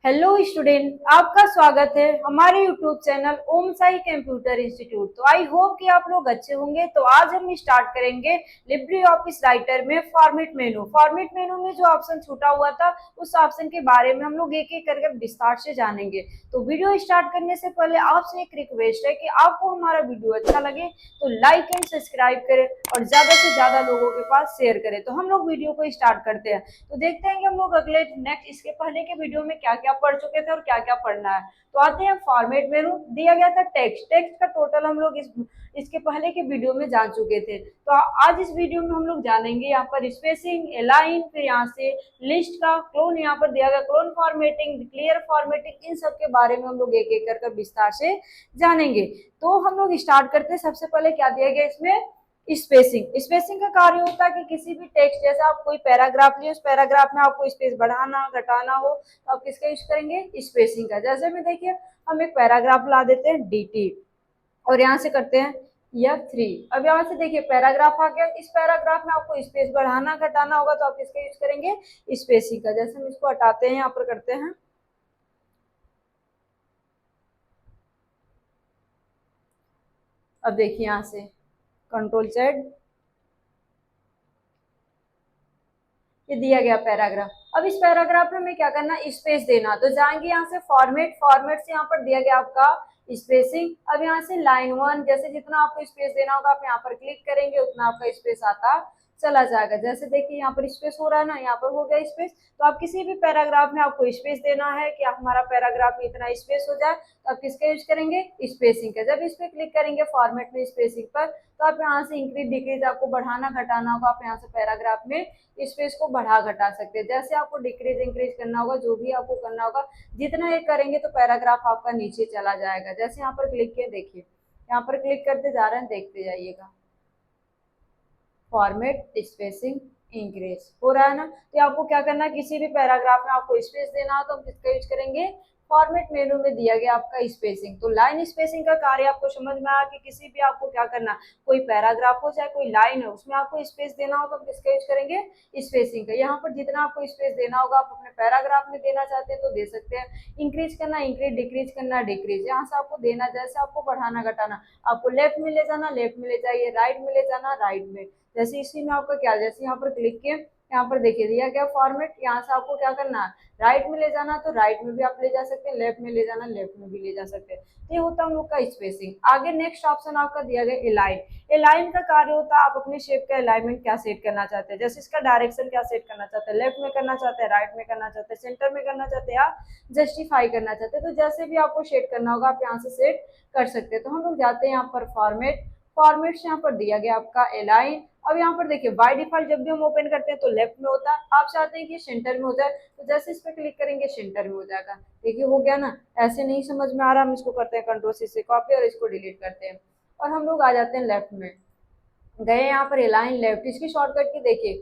Hello student, आपका स्वागत है हमारे यूट्यूब चैनल ओम साई कंप्यूटर इंस्टीट्यूट। तो आई होप कि आप लोग अच्छे होंगे। तो आज हम स्टार्ट करेंगे लिब्रे ऑफिस राइटर में फॉर्मेट मेनू। फॉर्मेट मेनू में जो ऑप्शन छूटा हुआ था उस ऑप्शन के बारे में हम लोग एक एक करके विस्तार से जानेंगे। तो वीडियो स्टार्ट करने से पहले आपसे एक रिक्वेस्ट है कि आपको हमारा वीडियो अच्छा लगे तो लाइक एंड सब्सक्राइब करें और ज्यादा से ज्यादा लोगों के पास शेयर करें। तो हम लोग वीडियो को स्टार्ट करते हैं। तो देखते हैं कि हम लोग अगले नेक्स्ट इसके पहले के वीडियो में क्या क्या पढ़ चुके थे और क्या क्या पढ़ना है। तो आते हैं फॉर्मेट मेनू। दिया गया था टेक्स्ट। टेक्स्ट का टोटल हम लोग इसके पहले के वीडियो में जान चुके थे। तो आज इस वीडियो में हम लोग जानेंगे यहाँ पर स्पेसिंग, अलाइन, फिर यहाँ से लिस्ट का क्लोन, यहाँ पर दिया गया क्लोन फॉर्मेटिंग, क्लियर फॉर्मेटिंग, इन सब के बारे में हम लोग एक एक कर विस्तार से जानेंगे। तो हम लोग स्टार्ट करते हैं। सबसे पहले क्या दिया गया इसमें, स्पेसिंग। स्पेसिंग का कार्य होता है कि किसी भी टेक्स्ट, जैसे आप कोई पैराग्राफ लिए, उस पैराग्राफ में आपको स्पेस बढ़ाना घटाना हो तो आप किसका यूज करेंगे, स्पेसिंग का। जैसे में देखिए हम एक पैराग्राफ ला देते हैं dt और यहाँ से करते हैं F3। अब यहाँ से देखिए पैराग्राफ आ गया। इस पैराग्राफ में आपको स्पेस बढ़ाना घटाना होगा तो आप किसका यूज करेंगे, स्पेसिंग का। जैसे हम इसको हटाते हैं, यहाँ पर करते हैं, अब देखिए यहाँ से कंट्रोल Z, ये दिया गया पैराग्राफ। अब इस पैराग्राफ में हमें क्या करना, स्पेस देना। तो जाएंगे यहाँ से फॉर्मेट, फॉर्मेट से यहाँ पर दिया गया आपका स्पेसिंग। अब यहाँ से लाइन 1, जैसे जितना आपको स्पेस देना होगा आप यहाँ पर क्लिक करेंगे उतना आपका स्पेस आता चला जाएगा। जैसे देखिए यहाँ पर स्पेस हो रहा है ना, यहाँ पर हो गया स्पेस। तो आप किसी भी पैराग्राफ में आपको स्पेस देना है कि हमारा पैराग्राफ में इतना स्पेस हो जाए तो आप किसका यूज करेंगे, स्पेसिंग का। जब इस पे क्लिक करेंगे फॉर्मेट में स्पेसिंग पर तो आप यहाँ से इंक्रीज डिक्रीज आपको बढ़ाना घटाना होगा। आप यहाँ से पैराग्राफ में स्पेस को बढ़ा घटा सकते हैं। जैसे आपको डिक्रीज इंक्रीज करना होगा, जो भी आपको करना होगा, जितना ये करेंगे तो पैराग्राफ आपका नीचे चला जाएगा। जैसे यहाँ पर क्लिक किया, देखिए यहाँ पर क्लिक करते जा रहे हैं, देखते जाइएगा, फॉर्मेट स्पेसिंग इंक्रीज हो रहा है ना। तो आपको क्या करना है, किसी भी पैराग्राफ में आपको स्पेस देना हो तो हम किसका यूज करेंगे, फॉर्मेट मेनू में दिया गया आपका स्पेसिंग। तो लाइन स्पेसिंग का कार्य आपको समझ में आया कि किसी भी आपको क्या करना, कोई पैराग्राफ हो चाहे कोई लाइन हो, उसमें आपको स्पेस देना हो तो हम किसका यूज करेंगे, स्पेसिंग का। यहाँ पर जितना आपको स्पेस देना होगा आप अपने पैराग्राफ में देना चाहते हैं तो दे सकते हैं। इंक्रीज करना इंक्रीज, डिक्रीज करना डिक्रीज, यहाँ से आपको देना, जैसे आपको बढ़ाना घटाना, आपको लेफ्ट में ले जाना लेफ्ट में ले जाइए, राइट में ले जाना राइट में। जैसे इसी में आपका क्या, जैसे यहाँ पर क्लिक किए, यहाँ पर देखिए दिया गया फॉर्मेट, यहाँ से आपको क्या करना है, राइट में ले जाना तो राइट में भी आप ले जा सकते हैं, लेफ्ट में ले जाना लेफ्ट में भी ले जा सकते हैं। तो ये होता है हम लोग का स्पेसिंग। आगे नेक्स्ट ऑप्शन आपका दिया गया अलाइन। अलाइन का कार्य होता है आप अपने शेप का अलाइनमेंट क्या सेट करना चाहते हैं, जैसे इसका डायरेक्शन क्या सेट करना चाहते हैं, लेफ्ट में करना चाहते हैं, राइट में करना चाहते हैं, सेंटर में करना चाहते हैं या जस्टिफाई करना चाहते हैं। तो जैसे भी आपको सेट करना होगा आप यहाँ से सेट कर सकते हैं। तो हम लोग जाते हैं यहाँ पर फॉर्मेट, फॉर्मेट से यहाँ पर दिया गया आपका अलाइन। अब यहाँ पर देखिए बाय डिफॉल्ट जब भी हम ओपन करते हैं तो लेफ्ट में होता है, आप चाहते हैं कि सेंटर में हो जाए तो जैसे इस पर क्लिक करेंगे सेंटर में हो जाएगा। देखिए हो गया ना। ऐसे नहीं समझ में आ रहा, हम इसको करते हैं कंट्रोल सी से कॉपी और इसको डिलीट करते हैं और हम लोग आ जाते हैं लेफ्ट में। गए यहाँ पर अलाइन लेफ्ट, इसकी शॉर्टकट की देखिए,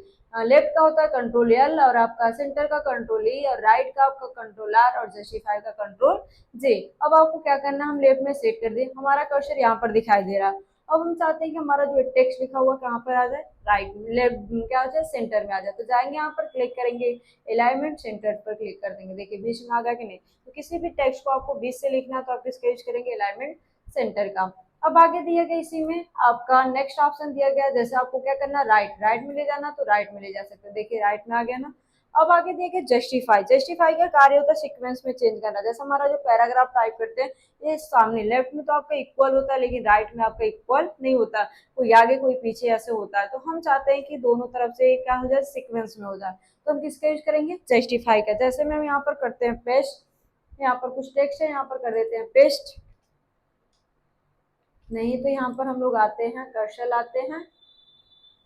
लेफ्ट का होता है कंट्रोल एल और आपका सेंटर का कंट्रोल ई और राइट का आपका कंट्रोल आर और जस्टिफाई का कंट्रोल जे। अब आपको क्या करना है, हम लेफ्ट में सेट कर दिए, हमारा कर्सर यहाँ पर दिखाई दे रहा है। अब हम चाहते हैं कि हमारा जो टेक्स्ट लिखा हुआ कहाँ पर आ जाए, राइट लेफ्ट क्या हो जाए, सेंटर में आ जाए। तो जाएंगे यहाँ पर क्लिक करेंगे अलाइनमेंट, सेंटर पर क्लिक कर देंगे। देखिए बीच में आ गया कि नहीं। तो किसी भी टेक्स्ट को आपको बीच से लिखना है तो आप इसका यूज करेंगे अलाइनमेंट सेंटर का। अब आगे दिया गया इसी में आपका नेक्स्ट ऑप्शन दिया गया, जैसे आपको क्या करना, राइट, राइट में ले जाना तो राइट में ले जा सकते हैं। देखिए राइट में आ गया ना। अब आगे दिया गया जस्टिफाई। जस्टिफाई का कार्य होता है सीक्वेंस में चेंज करना। जैसे हमारा जो पैराग्राफ टाइप करते हैं ये सामने लेफ्ट में तो आपका इक्वल होता है लेकिन राइट में आपका इक्वल नहीं होता, कोई आगे कोई पीछे ऐसे होता है। तो हम चाहते हैं कि दोनों तरफ से क्या हो जाए, सीक्वेंस में हो जाए। तो हम किसका यूज करेंगे, जस्टिफाई का। जैसे में हम यहाँ पर करते हैं पेस्ट, यहाँ पर कुछ टेक्स्ट है यहाँ पर कर देते हैं पेस्ट, नहीं तो यहाँ पर हम लोग आते हैं कर्सर आते हैं,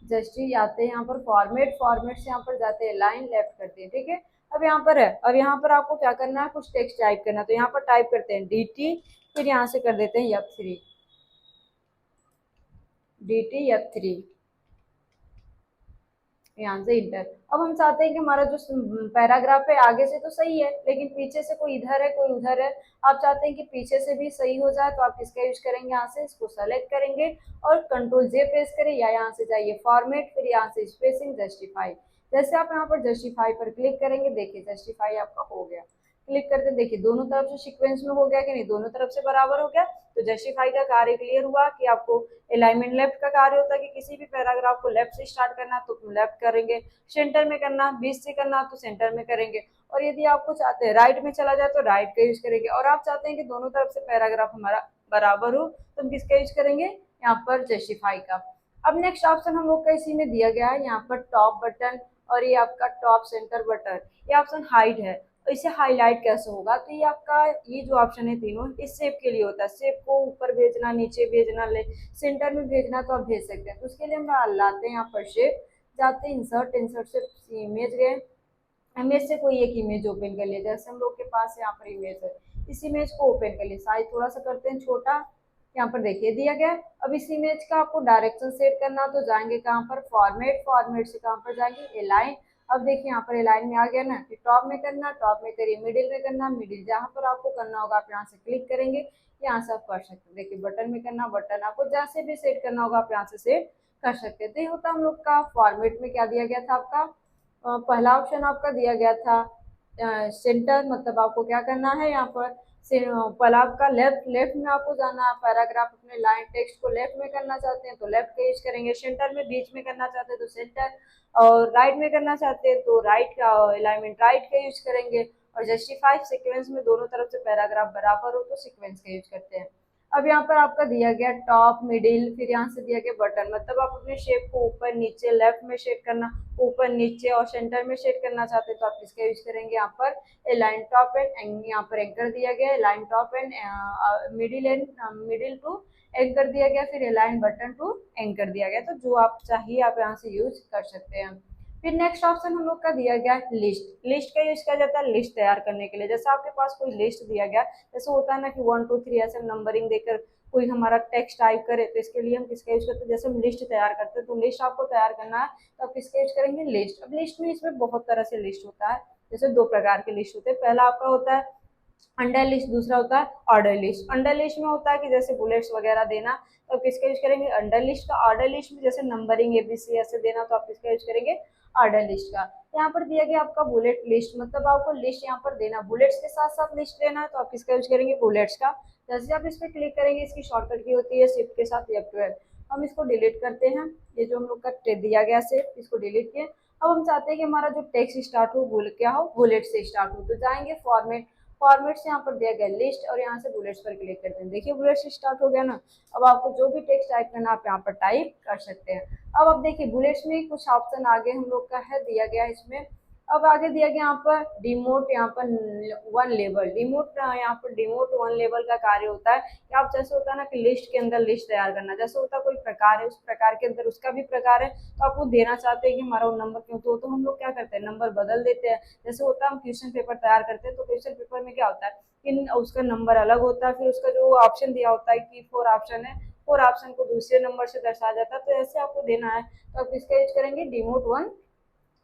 जस्टिस आते हैं यहाँ पर फॉर्मेट, फॉर्मेट से यहाँ पर जाते हैं लाइन लेफ्ट करते हैं, ठीक है। अब यहाँ पर है, अब यहाँ पर आपको क्या करना है, कुछ टेक्स्ट टाइप करना। तो यहाँ पर टाइप करते हैं dt, फिर यहाँ से कर देते हैं F3, dt F3, यहाँ से इंटर। अब हम चाहते हैं कि हमारा जो पैराग्राफ है आगे से तो सही है लेकिन पीछे से कोई इधर है कोई उधर है, आप चाहते हैं कि पीछे से भी सही हो जाए तो आप किसका यूज करेंगे, यहाँ से इसको सेलेक्ट करेंगे और कंट्रोल जे प्रेस करें या यहाँ से जाइए फॉर्मेट, फिर यहाँ से स्पेसिंग जस्टिफाई। जैसे आप यहाँ पर जस्टिफाई पर क्लिक करेंगे देखिए जस्टिफाई आपका हो गया। क्लिक करते हैं, देखिए दोनों तरफ से सीक्वेंस में हो गया कि नहीं, दोनों तरफ से बराबर हो गया। तो जस्टिफाई का कार्य क्लियर हुआ कि आपको अलाइनमेंट लेफ्ट का कार्य होता है कि किसी भी पैराग्राफ को लेफ्ट से स्टार्ट करना तो लेफ्ट करेंगे, सेंटर में करना, बीच से करना तो सेंटर में करेंगे, और यदि आपको चाहते हैं राइट में चला जाए तो राइट का यूज करेंगे, और आप चाहते हैं कि दोनों तरफ से पैराग्राफ हमारा बराबर हो तो हम किसका यूज करेंगे, यहाँ पर जस्टिफाई का। अब नेक्स्ट ऑप्शन हम लोग का इसी में दिया गया है, यहाँ पर टॉप बटन और ये आपका टॉप सेंटर बटन, ये ऑप्शन हाइड है, तो इसे हाईलाइट कैसे होगा, तो ये आपका ये जो ऑप्शन है तीनों इस शेप के लिए होता है, शेप को ऊपर भेजना, नीचे भेजना, ले सेंटर में भेजना तो आप भेज सकते हैं। तो उसके लिए हम लाते हैं यहाँ पर शेप, जाते हैं इंसर्ट, इंसर्ट से इमेज गए, इमेज से कोई एक इमेज ओपन कर लिया, जैसे हम लोग के पास यहाँ पर इमेज है, इस इमेज को ओपन कर लिया, साइज थोड़ा सा करते हैं छोटा, यहाँ पर देखिए दिया गया है। अब इस इमेज का आपको डायरेक्शन सेट करना, तो जाएंगे कहाँ पर, फॉर्मेट, फॉर्मेट से कहाँ पर जाएंगे, अलाइन। अब देखिए यहाँ पर अलाइन में आ गया ना, कि टॉप में करना, टॉप में करिए, मिडिल में करना, मिडिल जहाँ पर आपको करना होगा आप यहाँ से क्लिक करेंगे, यहाँ से आप कर सकते हैं। देखिए बटन में करना, बटन आपको जहाँ से भी सेट करना होगा आप यहाँ से सेट कर सकते हैं। तो ये होता हम लोग का फॉर्मेट में क्या दिया गया था आपका, पहला ऑप्शन आपका दिया गया था सेंटर, मतलब आपको क्या करना है यहाँ पर, पहला आपका लेफ्ट, लेफ्ट में आपको जाना है, पैराग्राफ अपने लाइन टेक्स्ट को लेफ्ट में करना चाहते हैं तो लेफ्ट का यूज करेंगे, सेंटर में बीच में करना चाहते हैं तो सेंटर, और राइट में करना चाहते हैं तो राइट का अलाइनमेंट राइट का यूज करेंगे, और जस्टिफाई सीक्वेंस में दोनों तरफ से पैराग्राफ बराबर हो तो सीक्वेंस का यूज करते हैं। अब यहाँ पर आपका दिया गया टॉप, मिडिल, फिर यहाँ से दिया गया बटन, मतलब आप अपने शेप को ऊपर नीचे लेफ्ट में शेड करना, ऊपर नीचे और सेंटर में शेड करना चाहते हैं तो आप इसका यूज करेंगे यहाँ पर लाइन टॉप एंड, यहाँ पर एंकर दिया गया, line top and middle and, middle to anchor दिया गया, फिर लाइन बटन टू एंकर दिया गया, तो जो आप चाहिए आप यहाँ से यूज कर सकते हैं। फिर नेक्स्ट ऑप्शन हम लोग का दिया गया लिस्ट, लिस्ट का यूज किया जाता है लिस्ट तैयार करने के लिए, जैसे आपके पास कोई लिस्ट दिया गया, जैसे होता है ना कि 1 2 3 ऐसे नंबरिंग देकर कोई हमारा टेक्स्ट टाइप करे, तो इसके लिए हम किसका यूज करते हैं, जैसे हम लिस्ट तैयार करते हैं तो लिस्ट आपको तैयार करना है तो आप किसका यूज करेंगे, लिस्ट। अब लिस्ट में इसमें बहुत तरह से लिस्ट होता है, जैसे दो प्रकार के लिस्ट होते हैं, पहला आपका होता है अंडर लिस्ट, दूसरा होता है ऑर्डर लिस्ट। अंडर लिस्ट में होता है कि जैसे बुलेट्स वगैरह देना तो आप किसका यूज करेंगे, अंडर लिस्ट का। ऑर्डर लिस्ट में जैसे नंबरिंग एबीसी ऐसे देना तो आप किसका यूज करेंगे, ऑर्डर लिस्ट का। यहाँ पर दिया गया आपका बुलेट लिस्ट, मतलब आपको लिस्ट यहाँ पर देना, बुलेट्स के साथ साथ लिस्ट देना है तो आप किसका यूज करेंगे, बुलेट्स का। जैसे आप इस पर क्लिक करेंगे, इसकी शॉर्टकट की होती है शिफ्ट के साथ F12। हम इसको डिलीट करते हैं, ये जो हम लोग का दिया गया सेट, इसको डिलीट किए। अब हम चाहते हैं कि हमारा जो टेक्स्ट स्टार्ट हो क्या हो, बुलेट से स्टार्ट हो, तो जाएंगे फॉर्मेट, फॉर्मेट से यहाँ पर दिया गया लिस्ट और यहाँ से बुलेट्स पर क्लिक करते हैं, देखिए बुलेट से स्टार्ट हो गया ना। अब आपको जो भी टेक्स्ट टाइप करना आप यहाँ पर टाइप कर सकते हैं। अब देखिए बुलेट्स में कुछ ऑप्शन आगे हम लोग का है दिया गया इसमें। अब आगे दिया गया यहाँ पर डिमोट, यहाँ पर वन लेवल, डिमोट यहाँ पर डिमोट वन लेवल का कार्य होता है कि आप जैसे होता है ना कि लिस्ट के अंदर लिस्ट तैयार करना, जैसे होता है कोई प्रकार है उस प्रकार के अंदर उसका भी प्रकार है, तो आप वो देना चाहते हैं कि हमारा वो नंबर क्यों, तो हम लोग क्या करते हैं नंबर बदल देते हैं। जैसे होता है हम क्वेश्चन पेपर तैयार करते हैं तो क्वेश्चन पेपर में क्या होता है कि उसका नंबर अलग होता है, फिर उसका जो ऑप्शन दिया होता है कि 4 ऑप्शन है, 4 ऑप्शन को दूसरे नंबर से दर्शाया जाता है, तो ऐसे आपको देना है तो आप इसका यूज करेंगे डिमोट वन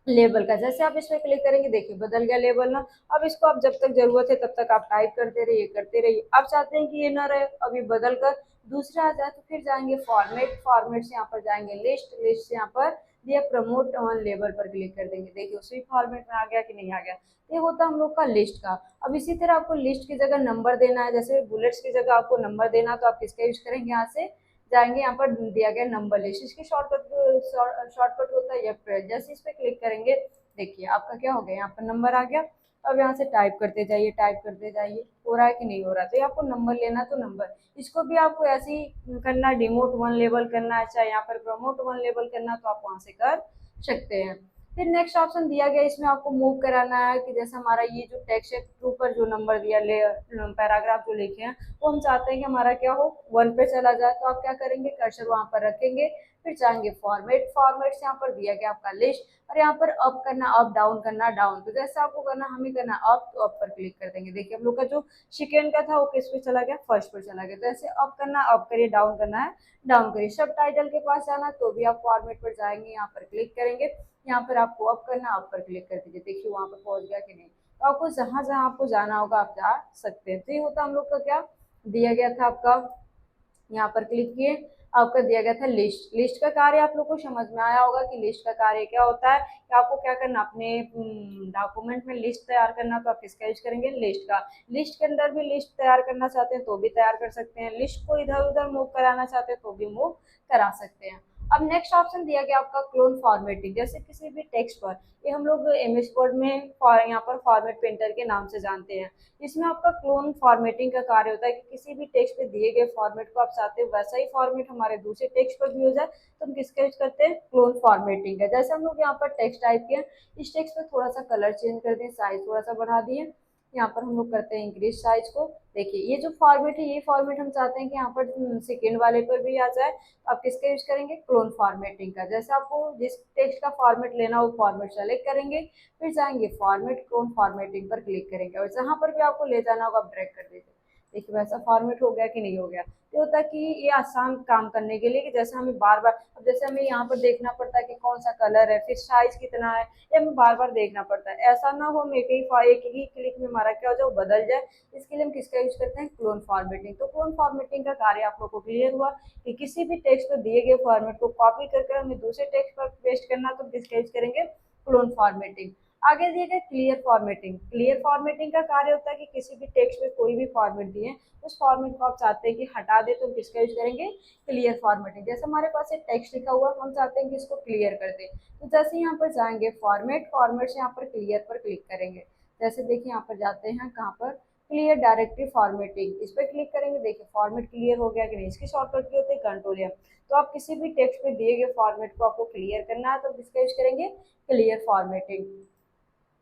लेबल का। जैसे आप इस पर क्लिक करेंगे, देखिए बदल गया लेबल ना। अब इसको आप जब तक जरूरत है तब तक आप टाइप करते रहिए करते रहिए। आप चाहते हैं कि ये ना रहे, अभी बदल कर दूसरा आ जाए तो फिर जाएंगे फॉर्मेट, फॉर्मेट से यहाँ पर जाएंगे लिस्ट, लिस्ट से यहाँ पर दिया प्रमोट ऑन लेबल पर क्लिक कर देंगे, देखिए उसी फॉर्मेट में आ गया कि नहीं आ गया। ये होता हम लोग का लिस्ट का। अब इसी तरह आपको लिस्ट की जगह नंबर देना है, जैसे बुलेट्स की जगह आपको नंबर देना, तो आप किसका यूज करेंगे, यहाँ से जाएंगे, यहाँ पर दिया गया नंबर लिस्ट, इसकी शॉर्टकट होता है F12। जैसे इस पर क्लिक करेंगे, देखिए आपका क्या हो गया, यहाँ पर नंबर आ गया। अब यहाँ से टाइप करते जाइए, टाइप करते जाइए, हो रहा है कि नहीं हो रहा, तो ये आपको नंबर लेना तो नंबर, इसको भी आपको ऐसे ही करना, डिमोट वन लेवल करना है, चाहे यहाँ पर प्रमोट वन लेवल करना, तो आप वहां से कर सकते हैं। फिर नेक्स्ट ऑप्शन दिया गया, इसमें आपको मूव कराना है कि जैसे हमारा ये जो टेक्स्ट है टू पर जो नंबर दिया ले पैराग्राफ जो लिखे हैं वो हम चाहते हैं कि हमारा क्या हो 1 पे चला जाए, तो आप क्या करेंगे कर्सर वहां पर रखेंगे, फिर चाहेंगे फॉर्मेट, फॉर्मेट से यहाँ पर दिया गया आपका लिस्ट, और यहाँ पर अप करना अप, डाउन करना डाउन, तो जैसे आपको करना हमें करना अप, तो अप पर क्लिक कर देंगे। देखिए हम लोग का जो सेकेंड का था वो किस पे चला गया, फर्स्ट पर चला गया। तो ऐसे अप करना अप करिए, डाउन करना है डाउन करिए। सब टाइटल के पास जाना तो भी आप फॉर्मेट पर जाएंगे, यहाँ पर क्लिक करेंगे, यहाँ पर आपको अप करना अप पर क्लिक कर दीजिए, देखिए वहां पर पहुंच गया कि नहीं। तो आपको जहां जहां आपको जाना होगा आप जा सकते हैं। तो ये होता हम लोग का क्या दिया गया था आपका, यहाँ पर क्लिक किए। आपका दिया गया था लिस्ट। लिस्ट का कार्य आप लोग को समझ में आया होगा कि लिस्ट का कार्य क्या होता है, कि आपको क्या करना, अपने डॉक्यूमेंट में लिस्ट तैयार करना, तो आप किसका यूज करेंगे, लिस्ट का। लिस्ट के अंदर भी लिस्ट तैयार करना चाहते हैं तो भी तैयार कर सकते हैं, लिस्ट को इधर उधर मूव कराना चाहते हैं तो भी मूव करा सकते हैं। अब नेक्स्ट ऑप्शन दिया गया आपका क्लोन फॉर्मेटिंग। जैसे किसी भी टेक्स्ट पर, ये हम लोग एमएस वर्ड में यहाँ पर फॉर्मेट पेंटर के नाम से जानते हैं। इसमें आपका क्लोन फॉर्मेटिंग का कार्य होता है कि किसी भी टेक्स्ट पे दिए गए फॉर्मेट को आप चाहते हो वैसा ही फॉर्मेट हमारे दूसरे टेक्स्ट पर भी हो जाए, तो हम किसका यूज करते हैं, क्लोन फॉर्मेटिंग का। जैसे हम लोग यहाँ पर टेक्स्ट टाइप किया, इस टेक्स्ट पे थोड़ा सा कलर चेंज कर दिए, साइज थोड़ा सा बढ़ा दिए, यहाँ पर हम लोग करते हैं इंक्रीज साइज को। देखिए ये जो फॉर्मेट है, ये फॉर्मेट हम चाहते हैं कि यहाँ पर सेकेंड वाले पर भी आ जाए, तो आप किसका यूज करेंगे, क्लोन फॉर्मेटिंग का। जैसे आपको जिस टेक्स्ट का फॉर्मेट लेना हो वो फॉर्मेट सेलेक्ट करेंगे, फिर जाएंगे फॉर्मेट, क्लोन फॉर्मेटिंग पर क्लिक करेंगे, और जहां पर भी आपको ले जाना होगा आप ड्रैग कर दीजिए। देखिए वैसा फॉर्मेट हो गया कि नहीं हो गया। तो होता है कि ये आसान काम करने के लिए, कि जैसे हमें बार बार, अब जैसे हमें यहाँ पर देखना पड़ता है कि कौन सा कलर है, फिर साइज कितना है, ये हमें बार बार देखना पड़ता है। ऐसा ना हो हम एक ही क्लिक में हमारा क्या हो जाए, वो बदल जाए। इसके लिए हम किसका यूज करते हैं, क्लोन फॉर्मेटिंग। तो क्लोन फॉर्मेटिंग का कार्य आप लोग को क्लियर हुआ कि किसी भी टेक्स्ट पर दिए गए फॉर्मेट को कॉपी करके हमें दूसरे टेक्स्ट पर पेस्ट करना, तो किसका यूज करेंगे, क्लोन फॉर्मेटिंग। आगे दिए गए क्लियर फॉर्मेटिंग। क्लियर फॉर्मेटिंग का कार्य होता है कि किसी भी टेक्स्ट में कोई भी फॉर्मेट दिए, उस फॉर्मेट को आप चाहते हैं कि हटा दे, तो हम किसका यूज करेंगे, क्लियर फॉर्मेटिंग। जैसे हमारे पास एक टेक्स्ट लिखा हुआ है, हम चाहते हैं कि इसको क्लियर कर दे, तो जैसे यहाँ पर जाएंगे फॉर्मेट, फॉर्मेट से यहाँ पर क्लियर पर क्लिक करेंगे। जैसे देखिए यहाँ पर जाते हैं कहाँ पर, क्लियर डायरेक्टरी फॉर्मेटिंग, इस पर क्लिक करेंगे। देखिए फॉर्मेट क्लियर हो गया कि नहीं। इसकी शॉर्टकट की होती है कंट्रोल एम। तो आप किसी भी टेक्स्ट में दिए गए फॉर्मेट को आपको क्लियर करना है, तो किसका यूज करेंगे, क्लियर फॉर्मेटिंग।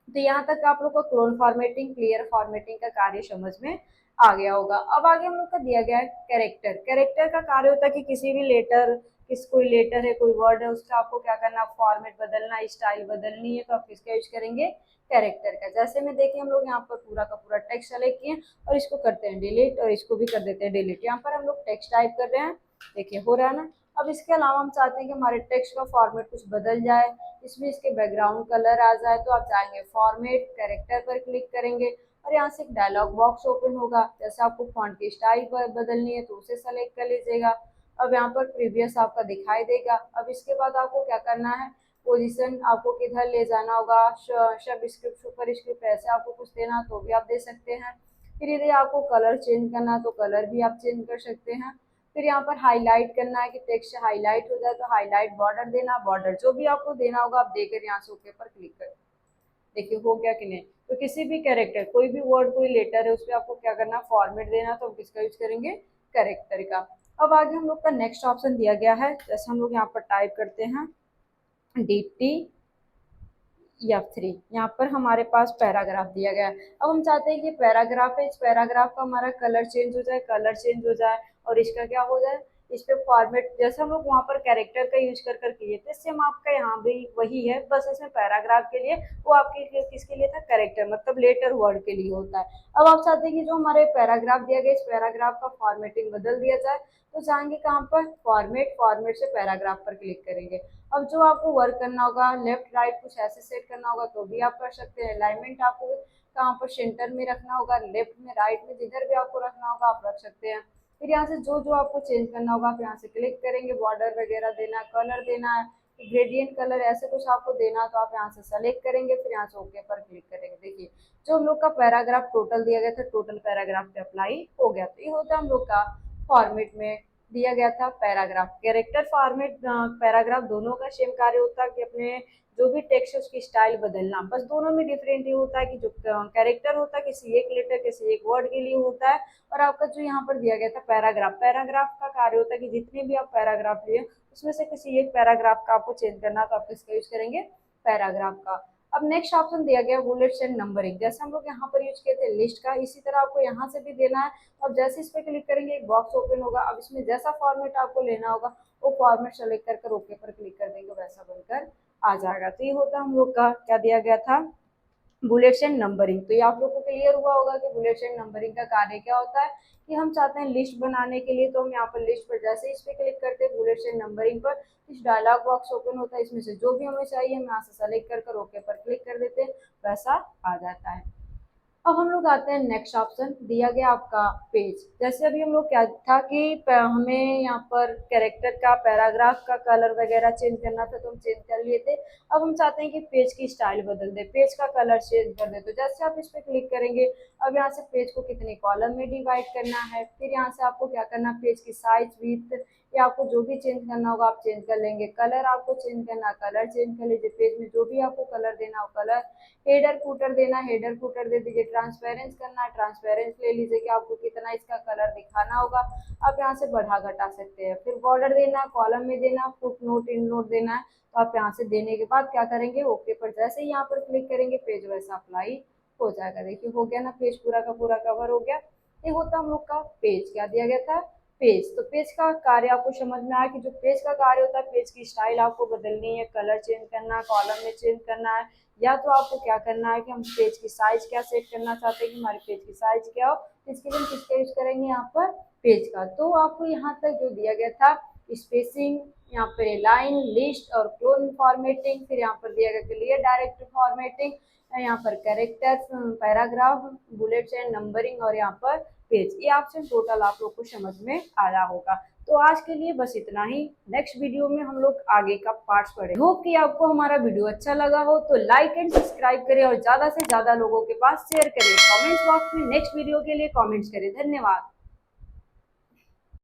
तो यहाँ तक आप लोग को क्लोन फॉर्मेटिंग, क्लियर फॉर्मेटिंग का कार्य समझ में आ गया होगा। अब आगे हम लोग का दिया गया है कैरेक्टर। कैरेक्टर का कार्य होता है कि किसी भी लेटर, कोई लेटर है, कोई वर्ड है, उसका आपको क्या करना, फॉर्मेट बदलना, स्टाइल बदलनी है, तो आप किसका यूज करेंगे, कैरेक्टर का। जैसे में देखिए हम लोग यहाँ पर पूरा का पूरा टेक्स्ट सेलेक्ट किए और इसको करते हैं डिलीट, और इसको भी कर देते हैं डिलीट। यहाँ पर हम लोग टेक्स्ट टाइप कर रहे हैं, देखिए हो रहा है ना। अब इसके अलावा हम चाहते हैं कि हमारे टेक्स्ट का फॉर्मेट कुछ बदल जाए, इसमें इसके बैकग्राउंड कलर आ जाए, तो आप जाएंगे फॉर्मेट, कैरेक्टर पर क्लिक करेंगे, और यहाँ से एक डायलॉग बॉक्स ओपन होगा। जैसे आपको फॉन्ट की स्टाइल बदलनी है तो उसे सेलेक्ट कर लीजिएगा। अब यहाँ पर प्रीवियस आपका दिखाई देगा। अब इसके बाद आपको क्या करना है, पोजीशन आपको किधर ले जाना होगा, सब स्क्रिप्ट, सुपर स्क्रिप्ट, ऐसे आपको कुछ देना तो भी आप दे सकते हैं। फिर यदि आपको कलर चेंज करना तो कलर भी आप चेंज कर सकते हैं। फिर यहाँ पर हाईलाइट करना है कि टेक्स्ट हाईलाइट हो जाए, तो हाईलाइट बॉर्डर देना, बॉर्डर जो भी आपको देना होगा आप देकर यहाँ से ओके पर क्लिक करें। देखिए हो गया कि नहीं। तो किसी भी कैरेक्टर, कोई भी वर्ड, कोई लेटर है, उसपे आपको क्या करना, फॉर्मेट देना, तो हम किसका यूज करेंगे, कैरेक्टर का। अब आगे हम लोग का नेक्स्ट ऑप्शन दिया गया है। जैसे हम लोग यहाँ पर टाइप करते हैं DT F3, यहाँ पर हमारे पास पैराग्राफ दिया गया है। अब हम चाहते हैं कि पैराग्राफ है, इस पैराग्राफ का हमारा कलर चेंज हो जाए, कलर चेंज हो जाए, और इसका क्या हो जाए, इस पे फॉर्मेट, जैसे हम लोग वहाँ पर कैरेक्टर का यूज कर किए थे, सेम आपका यहाँ भी वही है, बस इसमें पैराग्राफ के लिए वो आपके लिए किसके लिए था, कैरेक्टर, मतलब लेटर वर्ड के लिए होता है। अब आप चाहते हैं कि जो हमारे पैराग्राफ दिया गया, इस पैराग्राफ का फॉर्मेटिंग बदल दिया जाए, तो जाएंगे कहाँ पर, फॉर्मेट, फॉर्मेट से पैराग्राफ पर क्लिक करेंगे। अब जो आपको वर्क करना होगा, लेफ्ट राइट कुछ ऐसे सेट करना होगा तो भी आप कर सकते हैं। अलाइनमेंट आपको कहाँ पर सेंटर में रखना होगा, लेफ्ट में, राइट में, जिधर भी आपको रखना होगा आप रख सकते हैं। फिर यहाँ से जो जो आपको चेंज करना होगा आप यहाँ से क्लिक करेंगे, बॉर्डर वगैरह देना, कलर देना है, ग्रेडियंट कलर ऐसे कुछ आपको देना, तो आप यहाँ से सेलेक्ट करेंगे, फिर यहाँ से ओके पर क्लिक करेंगे। देखिए जो हम लोग का पैराग्राफ टोटल दिया गया था, टोटल पैराग्राफ पे अप्लाई हो गया। तो ये होता है हम लोग का फॉर्मेट में दिया गया था पैराग्राफ। कैरेक्टर फॉर्मेट पैराग्राफ दोनों का सेम कार्य होता है कि अपने जो भी टेक्स्ट है उसकी स्टाइल बदलना, बस दोनों में डिफरेंट ये होता है कि जो कैरेक्टर होता है किसी एक लेटर, किसी एक वर्ड के लिए होता है, और आपका जो यहाँ पर दिया गया था पैराग्राफ, पैराग्राफ का कार्य होता है कि जितने भी आप पैराग्राफ लिए उसमें से किसी एक पैराग्राफ का आपको चेंज करना, तो आप किसका यूज करेंगे, पैराग्राफ का। अब नेक्स्ट ऑप्शन दिया गया बुलेट्स एंड नंबरिंग। जैसे हम लोग यहाँ पर यूज किए थे लिस्ट का, इसी तरह आपको यहाँ से भी देना है। अब जैसे इस पे क्लिक करेंगे एक बॉक्स ओपन होगा। अब इसमें जैसा फॉर्मेट आपको लेना होगा वो फॉर्मेट सेलेक्ट कर ओके पर क्लिक कर देंगे, वैसा बनकर आ जाएगा। तो ये होता हम लोग का क्या दिया गया था, बुलेट्स एंड नंबरिंग। तो ये आप लोग को क्लियर हुआ होगा कि बुलेट्स एंड नंबरिंग का कार्य क्या होता है, कि हम चाहते हैं लिस्ट बनाने के लिए, तो हम यहाँ पर लिस्ट पर जैसे इस पे क्लिक करते हैं बुलेट्स एंड नंबरिंग पर, इस डायलॉग बॉक्स ओपन होता है, इसमें से जो भी हमें चाहिए हम यहाँ से सेलेक्ट कर ओके पर क्लिक कर देते हैं, वैसा आ जाता है। अब हम लोग आते हैं नेक्स्ट ऑप्शन, दिया गया आपका पेज। जैसे अभी हम लोग क्या था कि हमें यहाँ पर कैरेक्टर का, पैराग्राफ का कलर वगैरह चेंज करना था तो हम चेंज कर लिए थे। अब हम चाहते हैं कि पेज की स्टाइल बदल दे, पेज का कलर चेंज कर दे। तो जैसे आप इस पर क्लिक करेंगे, अब यहाँ से पेज को कितने कॉलम में डिवाइड करना है, फिर यहाँ से आपको क्या करना, पेज की साइज, विड्थ, या आपको जो भी चेंज करना होगा आप चेंज कर लेंगे। कलर आपको चेंज करना, कलर चेंज कर लीजिए। पेज में जो भी आपको कलर देना हो कलर, हेडर फुटर देना, हेडर फुटर दे दीजिए। ट्रांसपेरेंस करना है, ट्रांसपेरेंस ले लीजिए कि आपको कितना इसका कलर दिखाना होगा। आप यहाँ से बढ़ा घटा सकते हैं। फिर बॉर्डर देना, कॉलम में देना, फुट नोट, इन नोट देना है। तो आप यहाँ से देने के बाद क्या करेंगे, ओके पर जैसे ही यहाँ पर क्लिक करेंगे पेज वैसा अप्लाई हो जाएगा। देखिए हो गया ना, पेज पूरा का पूरा कवर हो गया। ये होता हम लोग का पेज। क्या दिया गया था, पेज। तो पेज का कार्य आपको समझ में आया कि जो पेज का कार्य होता है, पेज की स्टाइल आपको बदलनी है, कलर चेंज करना, कॉलम में चेंज करना है, या तो आपको क्या करना है कि हम पेज की साइज क्या सेट करना चाहते हैं कि हमारे पेज की साइज क्या हो, इसके लिए हम किसका यूज करेंगे यहाँ पर, पेज का। तो आपको यहाँ तक जो दिया गया था, स्पेसिंग, यहाँ पर लाइन, लिस्ट और क्लोन फॉर्मेटिंग, फिर यहाँ पर दिया गया क्लियर डायरेक्ट फॉर्मेटिंग, यहाँ पर characters, paragraph, bullets and numbering, और यहाँ पर पेज। ये ऑप्शन टोटल आप लोग को समझ में आया होगा। तो आज के लिए बस इतना ही। नेक्स्ट वीडियो में हम लोग आगे का पार्ट्स पढ़ेंगे। होप कि आपको हमारा वीडियो अच्छा लगा हो तो लाइक एंड सब्सक्राइब करें और ज्यादा से ज्यादा लोगों के पास शेयर करें। कमेंट्स बॉक्स में नेक्स्ट वीडियो के लिए कमेंट्स करें। धन्यवाद।